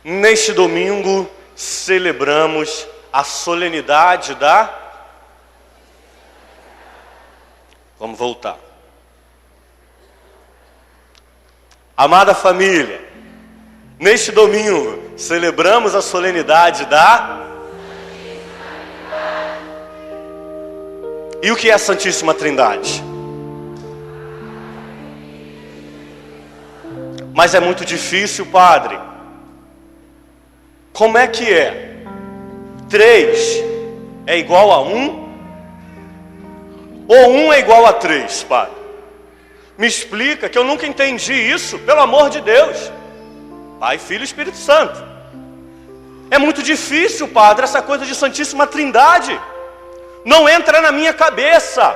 Neste domingo, celebramos a solenidade da... Vamos voltar. Amada família, neste domingo, celebramos a solenidade da... E o que é a Santíssima Trindade? Mas é muito difícil, padre. Como é que é? 3 é igual a 1? Ou 1 é igual a 3, padre? Me explica, que eu nunca entendi isso, pelo amor de Deus. Pai, Filho e Espírito Santo. É muito difícil, padre, essa coisa de Santíssima Trindade. Não entra na minha cabeça.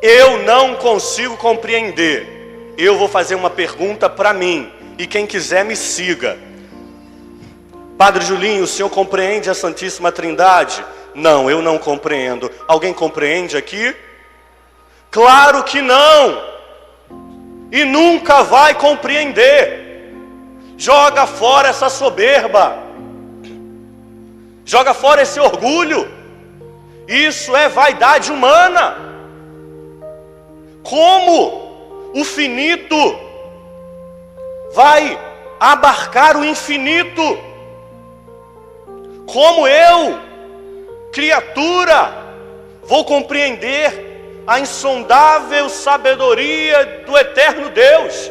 Eu não consigo compreender. Eu vou fazer uma pergunta para mim, e quem quiser me siga. Padre Julinho, o senhor compreende a Santíssima Trindade? Não, eu não compreendo. Alguém compreende aqui? Claro que não! E nunca vai compreender. Joga fora essa soberba. Joga fora esse orgulho. Isso é vaidade humana. Como o finito vai abarcar o infinito? Como eu, criatura, vou compreender a insondável sabedoria do eterno Deus?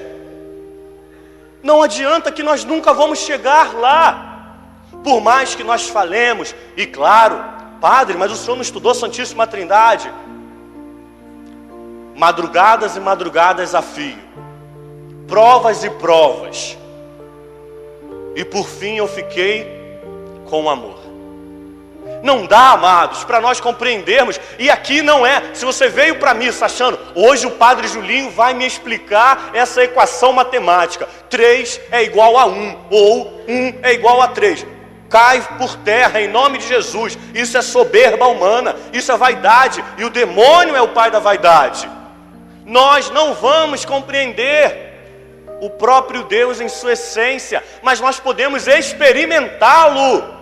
Não adianta, que nós nunca vamos chegar lá, por mais que nós falemos. E claro, padre, mas o senhor não estudou Santíssima Trindade? Madrugadas e madrugadas a fio, provas e provas, e por fim eu fiquei com amor. Não dá, amados, para nós compreendermos. E aqui não é, se você veio para a missa achando, hoje o Padre Julinho vai me explicar essa equação matemática, 3 é igual a 1, ou 1 é igual a 3. Cai por terra em nome de Jesus. Isso é soberba humana, isso é vaidade, e o demônio é o pai da vaidade. Nós não vamos compreender o próprio Deus em sua essência, mas nós podemos experimentá-lo.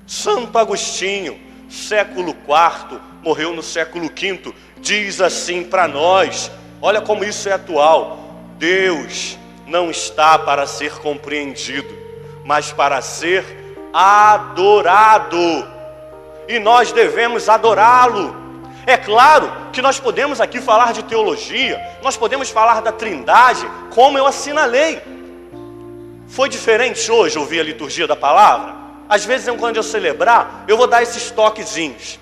Santo Agostinho, século IV, morreu no século V, diz assim para nós, olha como isso é atual: Deus não está para ser compreendido, mas para ser adorado, e nós devemos adorá-lo. É claro que nós podemos aqui falar de teologia, nós podemos falar da Trindade, como eu assinalei. Foi diferente hoje ouvir a liturgia da palavra? Às vezes, quando eu celebrar, eu vou dar esses toquezinhos.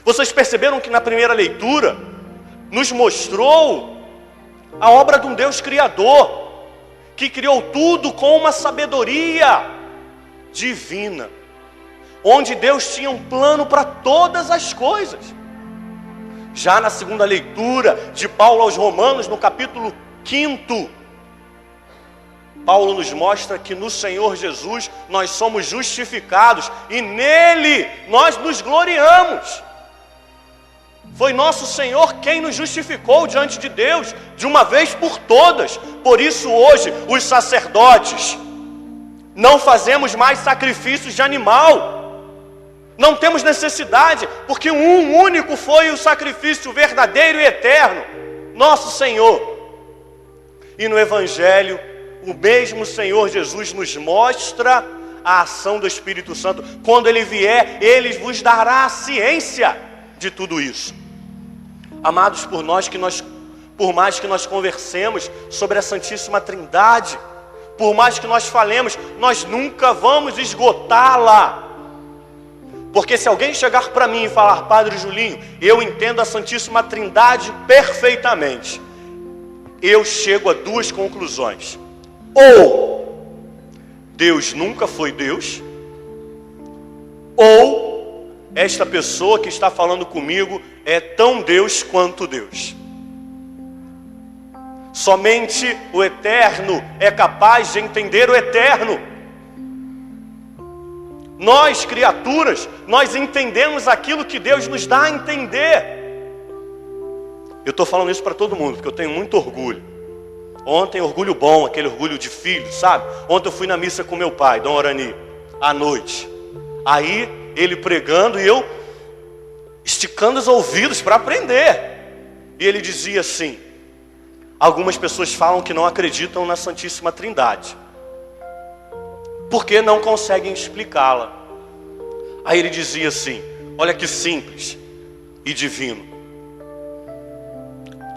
Vocês perceberam que na primeira leitura nos mostrou a obra de um Deus Criador, que criou tudo com uma sabedoria divina, onde Deus tinha um plano para todas as coisas. Já na segunda leitura de Paulo aos Romanos, no capítulo 5, Paulo nos mostra que no Senhor Jesus nós somos justificados e nele nós nos gloriamos. Foi nosso Senhor quem nos justificou diante de Deus de uma vez por todas. Por isso hoje os sacerdotes não fazemos mais sacrifícios de animal. Não temos necessidade, porque um único foi o sacrifício verdadeiro e eterno, nosso Senhor. E no Evangelho, o mesmo Senhor Jesus nos mostra a ação do Espírito Santo. Quando Ele vier, Ele vos dará a ciência de tudo isso. Amados, por mais que nós conversemos sobre a Santíssima Trindade, por mais que nós falemos, nós nunca vamos esgotá-la. Porque se alguém chegar para mim e falar: Padre Julinho, eu entendo a Santíssima Trindade perfeitamente, eu chego a 2 conclusões. Ou Deus nunca foi Deus, ou esta pessoa que está falando comigo é tão Deus quanto Deus. Somente o eterno é capaz de entender o eterno. Nós, criaturas, nós entendemos aquilo que Deus nos dá a entender. Eu estou falando isso para todo mundo, porque eu tenho muito orgulho. Ontem, orgulho bom, aquele orgulho de filho, sabe? Ontem eu fui na missa com meu pai, Dom Orani, à noite. Aí, ele pregando e eu esticando os ouvidos para aprender. E ele dizia assim: algumas pessoas falam que não acreditam na Santíssima Trindade, porque não conseguem explicá-la. Aí ele dizia assim: olha que simples e divino.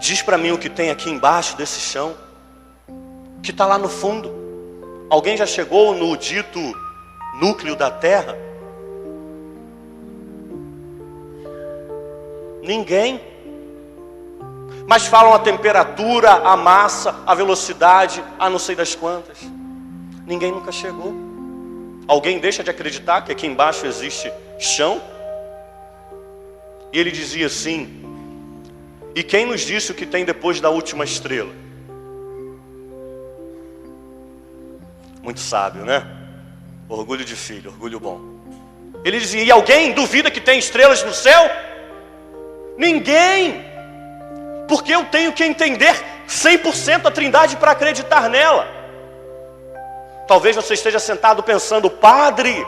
Diz para mim o que tem aqui embaixo desse chão, que está lá no fundo. Alguém já chegou no dito núcleo da Terra? Ninguém. Mas falam a temperatura, a massa, a velocidade, a não sei das quantas. Ninguém nunca chegou. Alguém deixa de acreditar que aqui embaixo existe chão? E ele dizia assim: e quem nos disse o que tem depois da última estrela? Muito sábio, né? Orgulho de filho, orgulho bom. Ele dizia: e alguém duvida que tem estrelas no céu? Ninguém. Porque eu tenho que entender 100% a Trindade para acreditar nela. Talvez você esteja sentado pensando: padre,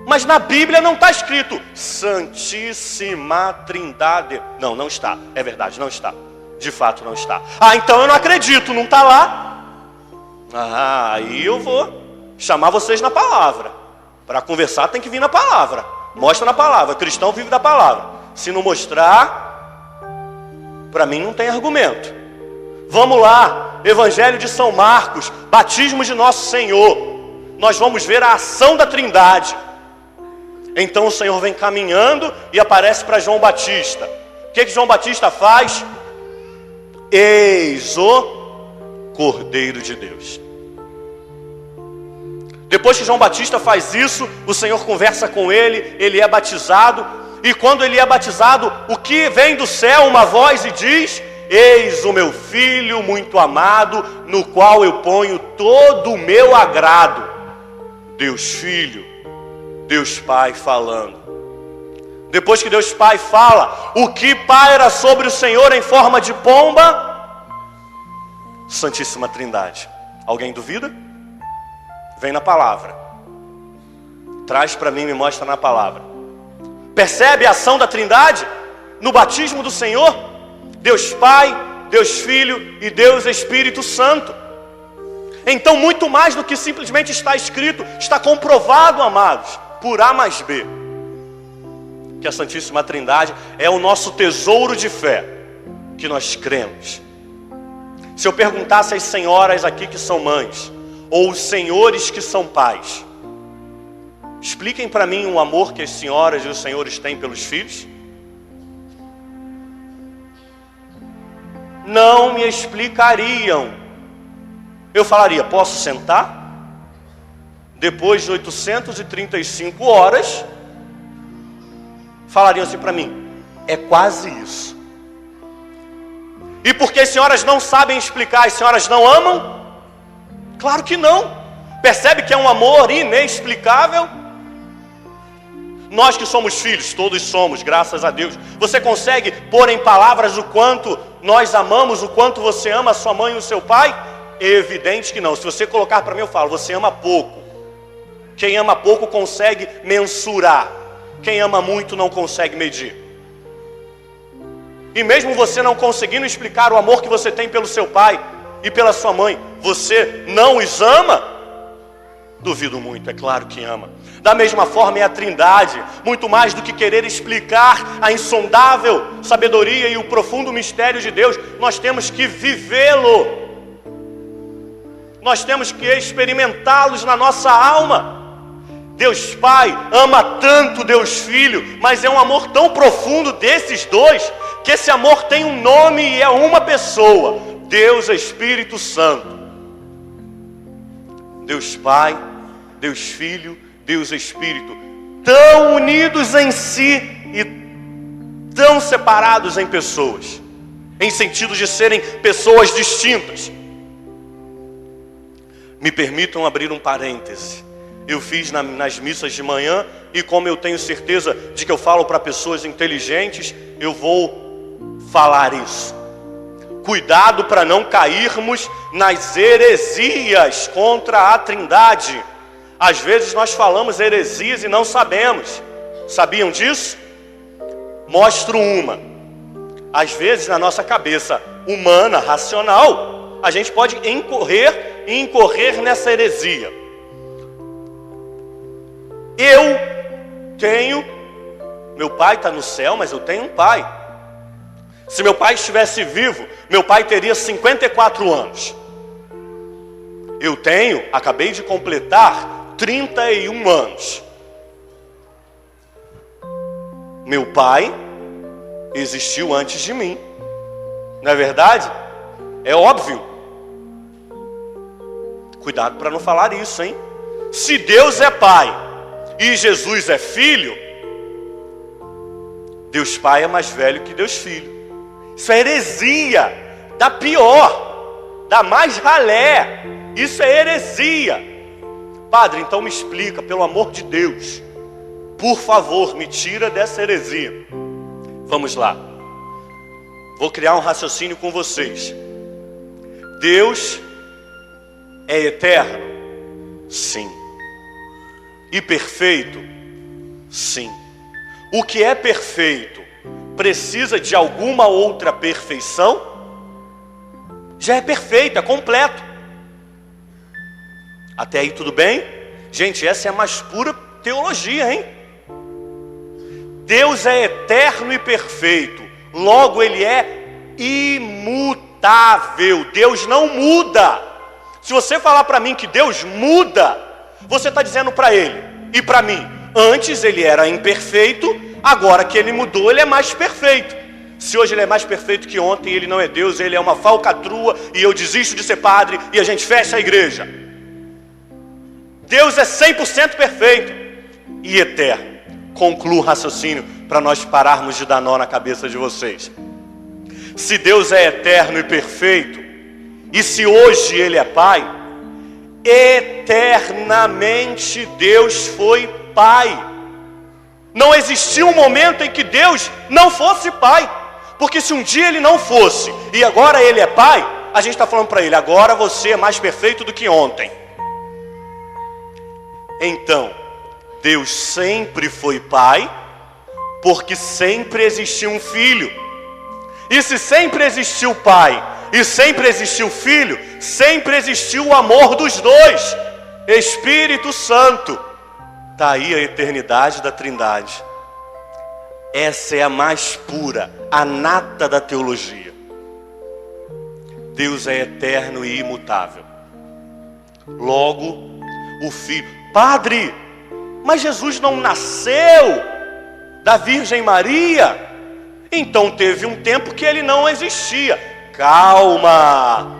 mas na Bíblia não está escrito Santíssima Trindade. Não, não está, é verdade, não está. De fato não está. Ah, então eu não acredito, não está lá. Ah, aí eu vou chamar vocês na palavra. Para conversar tem que vir na palavra. Mostra na palavra, cristão vive da palavra. Se não mostrar, para mim não tem argumento. Vamos lá, Evangelho de São Marcos, batismo de Nosso Senhor. Nós vamos ver a ação da Trindade. Então o Senhor vem caminhando e aparece para João Batista. O que João Batista faz? Eis o Cordeiro de Deus. Depois que João Batista faz isso, o Senhor conversa com ele, ele é batizado. E quando ele é batizado, o que vem do céu? Uma voz e diz: eis o meu filho muito amado, no qual eu ponho todo o meu agrado. Deus Filho, Deus Pai falando. Depois que Deus Pai fala, o que paira sobre o Senhor em forma de pomba? Santíssima Trindade. Alguém duvida? Vem na palavra. Traz para mim, me mostra na palavra. Percebe a ação da Trindade no batismo do Senhor? Deus Pai, Deus Filho e Deus Espírito Santo. Então, muito mais do que simplesmente está escrito, está comprovado, amados, por A mais B, que a Santíssima Trindade é o nosso tesouro de fé, que nós cremos. Se eu perguntasse às senhoras aqui que são mães, ou os senhores que são pais, expliquem para mim o amor que as senhoras e os senhores têm pelos filhos. Não me explicariam. Eu falaria: posso sentar? Depois de 835 horas, falariam assim para mim: é quase isso. E porque as senhoras não sabem explicar, as senhoras não amam? Claro que não. Percebe que é um amor inexplicável? Nós que somos filhos, todos somos, graças a Deus. Você consegue pôr em palavras o quanto nós amamos, o quanto você ama a sua mãe e o seu pai? É evidente que não. Se você colocar para mim, eu falo: você ama pouco. Quem ama pouco consegue mensurar. Quem ama muito não consegue medir. E mesmo você não conseguindo explicar o amor que você tem pelo seu pai e pela sua mãe, você não os ama? Duvido muito, é claro que ama. Da mesma forma é a Trindade. Muito mais do que querer explicar a insondável sabedoria e o profundo mistério de Deus, nós temos que vivê-lo. Nós temos que experimentá-los na nossa alma. Deus Pai ama tanto Deus Filho, mas é um amor tão profundo desses dois, que esse amor tem um nome e é uma pessoa: Deus Espírito Santo. Deus Pai, Deus Filho, Deus Espírito, tão unidos em si e tão separados em pessoas, em sentido de serem pessoas distintas. Me permitam abrir um parêntese. Eu fiz nas missas de manhã, e como eu tenho certeza de que eu falo para pessoas inteligentes, eu vou falar isso. Cuidado para não cairmos nas heresias contra a Trindade. Às vezes nós falamos heresias e não sabemos. Sabiam disso? Mostro uma. Às vezes na nossa cabeça humana, racional, a gente pode incorrer nessa heresia. Eu tenho, meu pai está no céu, mas eu tenho um pai. Se meu pai estivesse vivo, meu pai teria 54 anos. Eu acabei de completar 31 anos. Meu pai existiu antes de mim. Não é verdade? É óbvio. Cuidado para não falar isso, hein? Se Deus é pai e Jesus é filho, Deus pai é mais velho que Deus filho. Isso é heresia, da pior, da mais ralé. Isso é heresia. Padre, então me explica, pelo amor de Deus. Por favor, me tira dessa heresia. Vamos lá. Vou criar um raciocínio com vocês. Deus é eterno? Sim. E perfeito? Sim. O que é perfeito precisa de alguma outra perfeição? Já é perfeito, é completo. Até aí tudo bem? Gente, essa é a mais pura teologia, hein? Deus é eterno e perfeito, logo Ele é imutável. Deus não muda. Se você falar para mim que Deus muda, você está dizendo para Ele e para mim, antes Ele era imperfeito, agora que Ele mudou, Ele é mais perfeito. Se hoje Ele é mais perfeito que ontem, Ele não é Deus, Ele é uma falcatrua, e eu desisto de ser padre, e a gente fecha a igreja. Deus é 100% perfeito e eterno. Concluo o raciocínio para nós pararmos de dar nó na cabeça de vocês. Se Deus é eterno e perfeito, e se hoje Ele é Pai, eternamente Deus foi Pai. Não existiu um momento em que Deus não fosse Pai. Porque se um dia Ele não fosse, e agora Ele é Pai, a gente está falando para Ele, agora você é mais perfeito do que ontem. Então, Deus sempre foi Pai, porque sempre existiu um Filho. E se sempre existiu Pai, e sempre existiu Filho, sempre existiu o amor dos dois, Espírito Santo. Está aí a eternidade da Trindade. Essa é a mais pura, a nata da teologia. Deus é eterno e imutável. Logo, o Filho... Padre, mas Jesus não nasceu da Virgem Maria? Então teve um tempo que Ele não existia. Calma!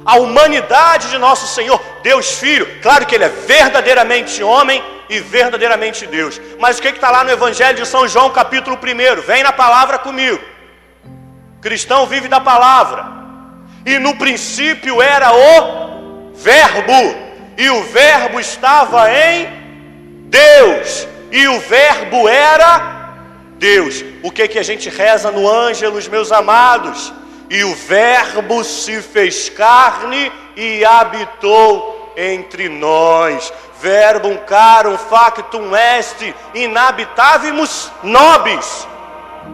A humanidade de nosso Senhor, Deus Filho, claro que Ele é verdadeiramente homem e verdadeiramente Deus. Mas o que está lá no Evangelho de São João, capítulo 1? Vem na palavra comigo. Cristão vive da palavra. E no princípio era o Verbo. E o Verbo estava em Deus. E o Verbo era Deus. O que a gente reza no Ângelus, meus amados? E o Verbo se fez carne e habitou entre nós. Verbum carum factum est inhabitavimus nobis.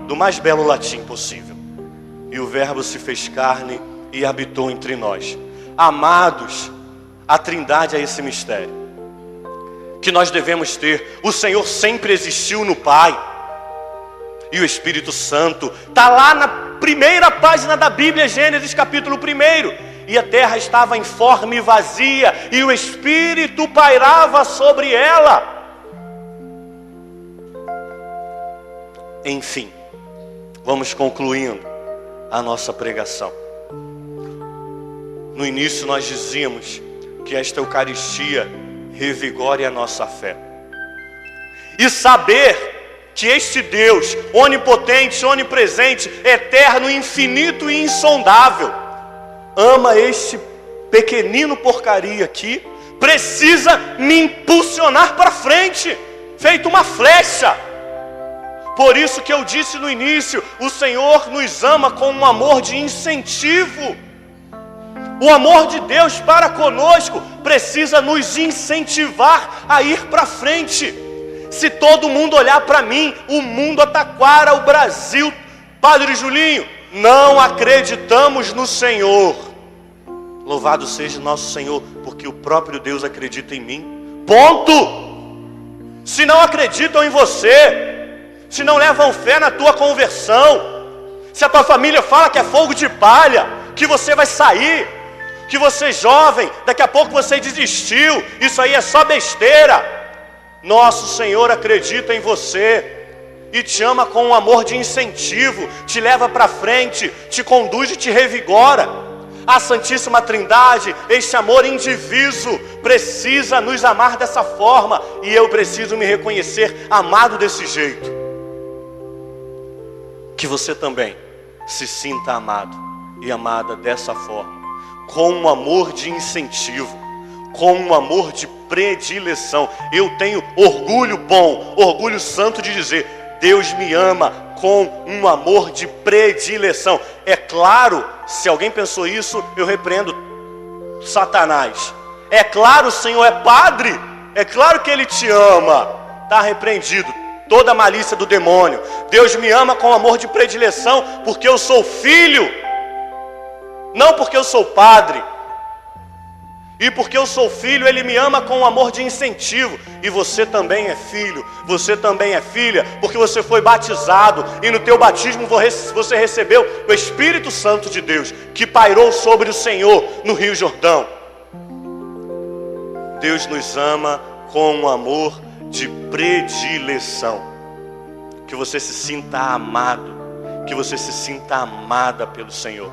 Do mais belo latim possível. E o Verbo se fez carne e habitou entre nós. Amados, a Trindade é esse mistério que nós devemos ter. O Senhor sempre existiu no Pai. E o Espírito Santo está lá na primeira página da Bíblia, Gênesis capítulo 1. E a terra estava informe e vazia, e o Espírito pairava sobre ela. Enfim, vamos concluindo a nossa pregação. No início nós dizíamos que esta Eucaristia revigore a nossa fé. E saber que este Deus, onipotente, onipresente, eterno, infinito e insondável, ama este pequenino porcaria aqui, precisa me impulsionar para frente, feito uma flecha. Por isso que eu disse no início, o Senhor nos ama com um amor de incentivo. O amor de Deus para conosco precisa nos incentivar a ir para frente. Se todo mundo olhar para mim, o mundo, a Taquara, o Brasil, Padre Julinho, não acreditamos no Senhor. Louvado seja nosso Senhor, porque o próprio Deus acredita em mim. Ponto! Se não acreditam em você, se não levam fé na tua conversão, se a tua família fala que é fogo de palha, que você vai sair, que você é jovem, daqui a pouco você desistiu, isso aí é só besteira. Nosso Senhor acredita em você e te ama com um amor de incentivo, te leva para frente, te conduz e te revigora. A Santíssima Trindade, este amor indiviso, precisa nos amar dessa forma, e eu preciso me reconhecer amado desse jeito. Que você também se sinta amado e amada dessa forma, com um amor de incentivo, com um amor de predileção. Eu tenho orgulho bom, orgulho santo de dizer: Deus me ama com um amor de predileção. É claro, se alguém pensou isso, eu repreendo Satanás. É claro, o Senhor é Padre, é claro que Ele te ama. Está repreendido toda a malícia do demônio. Deus me ama com amor de predileção, porque eu sou filho, não porque eu sou padre. E porque eu sou filho, Ele me ama com um amor de incentivo. E você também é filho, você também é filha, porque você foi batizado, e no teu batismo você recebeu o Espírito Santo de Deus, que pairou sobre o Senhor no Rio Jordão. Deus nos ama com um amor de predileção. Que você se sinta amado, que você se sinta amada pelo Senhor.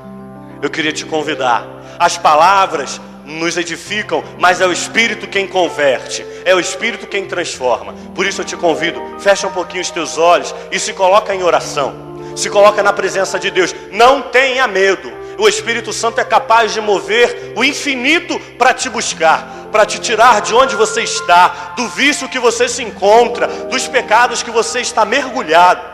Eu queria te convidar. As palavras nos edificam, mas é o Espírito quem converte, é o Espírito quem transforma. Por isso eu te convido, fecha um pouquinho os teus olhos e se coloca em oração, se coloca na presença de Deus. Não tenha medo, o Espírito Santo é capaz de mover o infinito para te buscar, para te tirar de onde você está, do vício que você se encontra, dos pecados que você está mergulhada.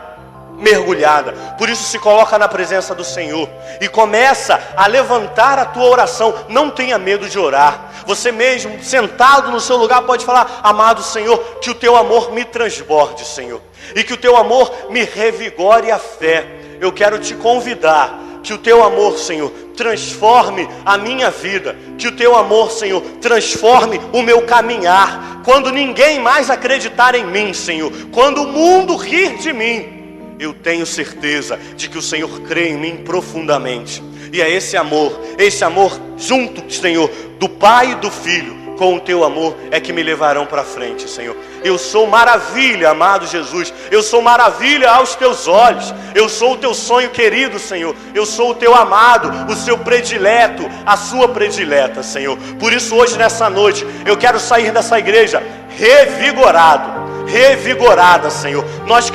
Por isso se coloca na presença do Senhor e começa a levantar a tua oração. Não tenha medo de orar. Você mesmo, sentado no seu lugar, pode falar: amado Senhor, que o teu amor me transborde, Senhor, e que o teu amor me revigore a fé. Eu quero te convidar que o teu amor, Senhor, transforme a minha vida, que o teu amor, Senhor, transforme o meu caminhar. Quando ninguém mais acreditar em mim, Senhor, quando o mundo rir de mim, eu tenho certeza de que o Senhor crê em mim profundamente. E é esse amor junto, Senhor, do Pai e do Filho, com o teu amor, é que me levarão para frente, Senhor. Eu sou maravilha, amado Jesus. Eu sou maravilha aos teus olhos. Eu sou o teu sonho querido, Senhor. Eu sou o teu amado, o seu predileto, a sua predileta, Senhor. Por isso hoje, nessa noite, eu quero sair dessa igreja revigorada, Senhor. Nós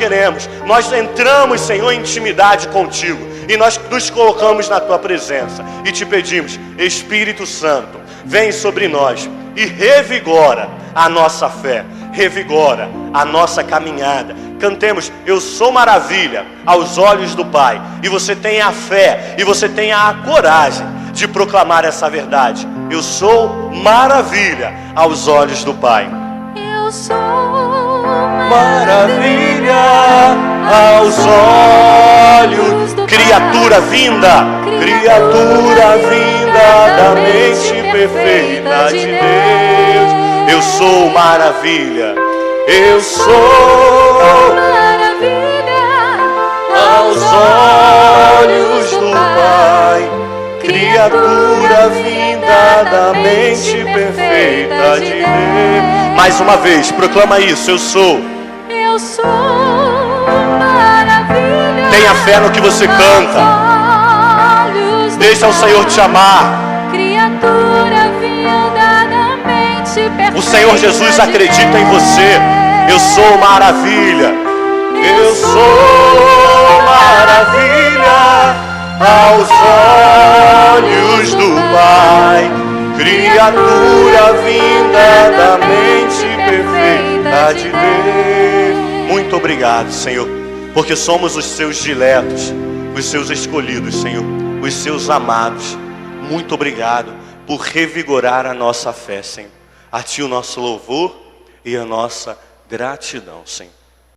entramos, Senhor, em intimidade contigo, e nós nos colocamos na tua presença e te pedimos: Espírito Santo, vem sobre nós e revigora a nossa fé, revigora a nossa caminhada. Cantemos: eu sou maravilha aos olhos do Pai. E você tenha a fé, e você tenha a coragem de proclamar essa verdade: eu sou maravilha aos olhos do Pai. Eu sou maravilha aos olhos do criatura vinda da mente perfeita de Deus. Eu sou maravilha, eu sou maravilha aos olhos do Pai, criatura vinda da mente perfeita de Deus. Mais uma vez, proclama isso: eu sou maravilha. Tenha fé no que você canta. Deixa o Senhor te amar. Criatura vinda da mente perfeita. O Senhor Jesus acredita em você. Eu sou maravilha. Eu sou maravilha aos olhos do Pai, criatura vinda da mente perfeita de Deus. Muito obrigado, Senhor. porque somos os seus diletos, os seus escolhidos, Senhor, os seus amados. Muito obrigado por revigorar a nossa fé, Senhor. A Ti o nosso louvor e a nossa gratidão, Senhor.